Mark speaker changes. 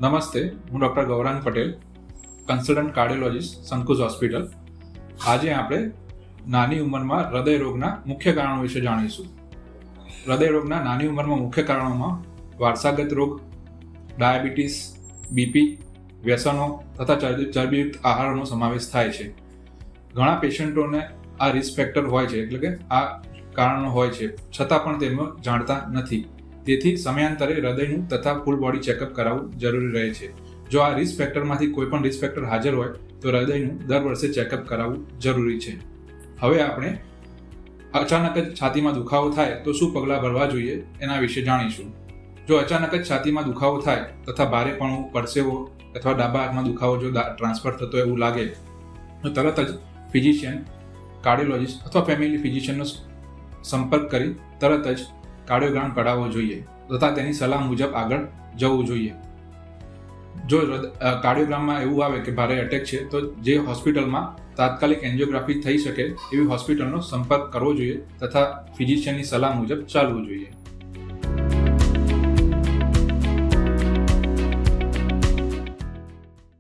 Speaker 1: નમસ્તે, હું doctor Gaurang Patel, consultant cardiologist, Sankush hospital. આજે આપણે નાની ઉંમરમાં હૃદય રોગના મુખ્ય કારણો વિશે જાણીશું. હૃદય રોગના નાની ઉંમરમાં મુખ્ય કારણોમાં વારસાગત રોગ, ડાયાબિટીસ, બીપી, વ્યસનો તથા ચરબીયુક્ત આહારનો સમાવેશ થાય છે. ઘણા પેશન્ટોને આ રિસ્ક ફેક્ટર હોય છે, એટલે કે આ કારણો હોય છે, છતાં પણ તેમને જાણતા નથી. તેથી સમયાંતરે હૃદયનું તથા ફૂલ બોડી ચેકઅપ કરાવવું જરૂરી રહે છે. જો આ રિસ્ક ફેક્ટરમાંથી કોઈ પણ રિસ્ક ફેક્ટર હાજર હોય તો હૃદયનું દર વર્ષે ચેકઅપ કરાવવું જરૂરી છે. હવે આપણે અચાનક જ છાતીમાં દુખાવો થાય તો શું પગલાં ભરવા જોઈએ એના વિશે જાણીશું. જો અચાનક જ છાતીમાં દુખાવો થાય તથા ભારેપણું, પરસેવો અથવા ડાબા હાથમાં દુખાવો જો ટ્રાન્સફર થતો એવું લાગે તો તરત જ ફિઝિશિયન, કાર્ડિયોલોજિસ્ટ અથવા ફેમિલી ફિઝિશિયનનો સંપર્ક કરી તરત જ કાર્ડિયોગ્રામ કઢાવવો જોઈએ તથા તેની સલાહ મુજબ આગળ જવું જોઈએ. જો કાર્ડિયોગ્રામમાં એવું આવે કે ભારે અટેક છે તો જે હોસ્પિટલમાં તાત્કાલિક એન્જિયોગ્રાફી થઈ શકે એવી હોસ્પિટલનો સંપર્ક કરવો જોઈએ તથા ફિઝિશિયનની સલાહ મુજબ ચાલવું જોઈએ.